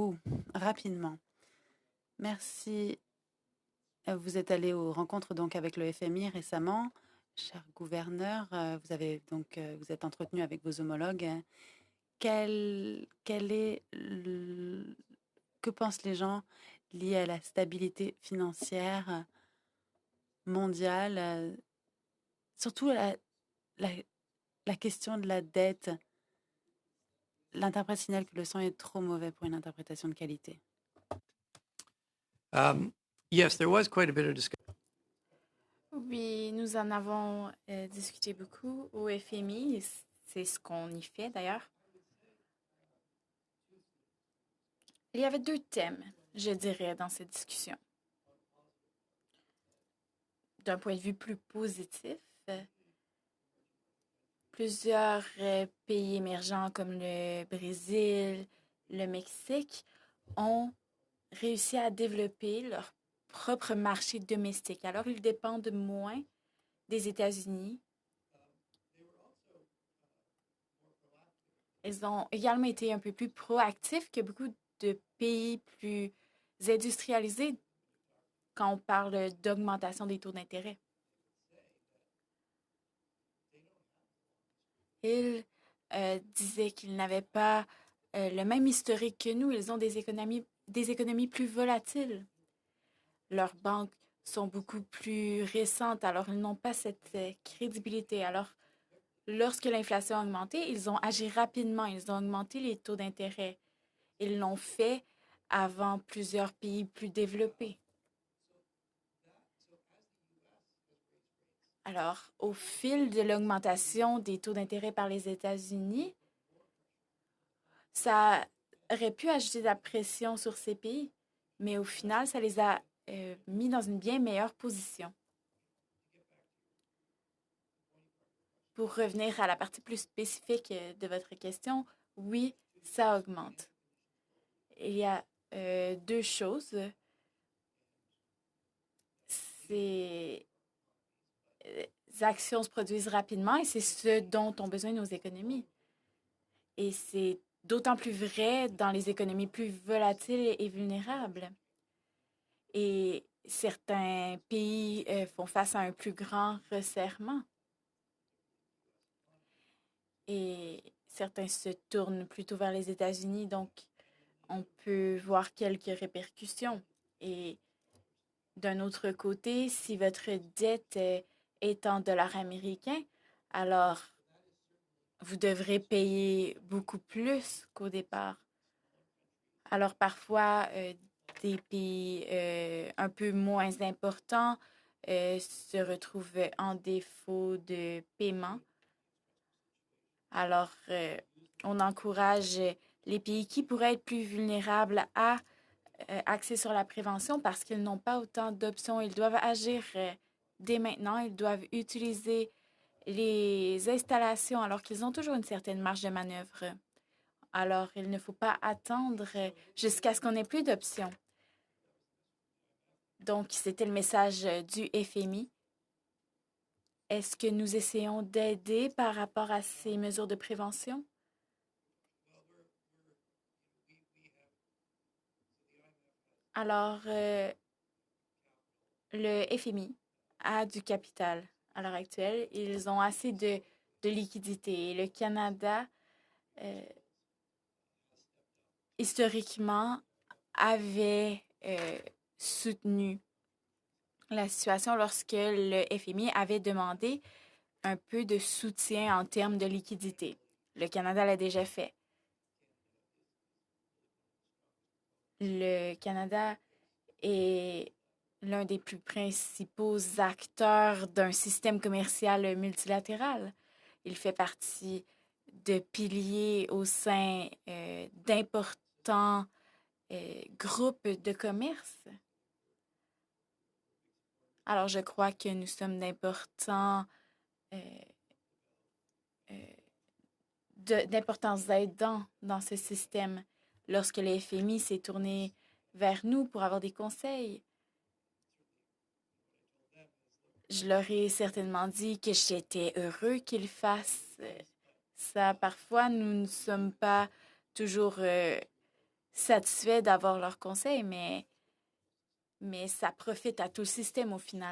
Wu, rapidement. Merci. Vous êtes allé aux rencontres donc avec le FMI récemment. Cher gouverneur, vous êtes entretenu avec vos homologues. Quel est que pensent les gens liés à la stabilité financière mondiale, surtout la, la question de la dette. L'interprète signale que le son est trop mauvais pour une interprétation de qualité. Yes, there was quite a bit of discussion. Oui, nous en avons discuté beaucoup au FMI. C'est ce qu'on y fait d'ailleurs. Il y avait deux thèmes, je dirais, dans cette discussion. D'un point de vue plus positif, plusieurs pays émergents comme le Brésil, le Mexique ont réussi à développer leur propre marché domestique. Alors, ils dépendent moins des États-Unis. Ils ont également été un peu plus proactifs que beaucoup de pays plus industrialisés quand on parle d'augmentation des taux d'intérêt. Ils disaient qu'ils n'avaient pas le même historique que nous. Ils ont des économies plus volatiles. Leurs banques sont beaucoup plus récentes, alors ils n'ont pas cette crédibilité. Alors, lorsque l'inflation a augmenté, ils ont agi rapidement. Ils ont augmenté les taux d'intérêt. Ils l'ont fait avant plusieurs pays plus développés. Alors, au fil de l'augmentation des taux d'intérêt par les États-Unis, ça aurait pu ajouter de la pression sur ces pays, mais au final, ça les a mis dans une bien meilleure position. Pour revenir à la partie plus spécifique de votre question, oui, ça augmente. Il y a deux choses. Ces actions se produisent rapidement et c'est ce dont ont besoin nos économies. Et c'est d'autant plus vrai dans les économies plus volatiles et vulnérables. Et certains pays font face à un plus grand resserrement. Et certains se tournent plutôt vers les États-Unis, donc on peut voir quelques répercussions. Et d'un autre côté, si votre dette est en dollars américains, alors vous devrez payer beaucoup plus qu'au départ. Alors parfois, des pays un peu moins importants se retrouvent en défaut de paiement. Alors, on encourage les pays qui pourraient être plus vulnérables à axer sur la prévention parce qu'ils n'ont pas autant d'options. Ils doivent agir dès maintenant. Ils doivent utiliser les installations alors qu'ils ont toujours une certaine marge de manœuvre. Alors, il ne faut pas attendre jusqu'à ce qu'on ait plus d'options. Donc, c'était le message du FMI. Est-ce que nous essayons d'aider par rapport à ces mesures de prévention? Alors, le FMI a du capital à l'heure actuelle. Ils ont assez de liquidités. Et le Canada, historiquement, avait soutenu la situation lorsque le FMI avait demandé un peu de soutien en termes de liquidité. Le Canada l'a déjà fait. Le Canada est l'un des plus principaux acteurs d'un système commercial multilatéral. Il fait partie de piliers au sein d'importants groupes de commerce. Alors, je crois que nous sommes d'importants d'importants aidants dans ce système. Lorsque le FMI s'est tourné vers nous pour avoir des conseils, je leur ai certainement dit que j'étais heureux qu'ils fassent ça. Parfois, nous ne sommes pas toujours satisfaits d'avoir leurs conseils, mais ça profite à tout le système au final.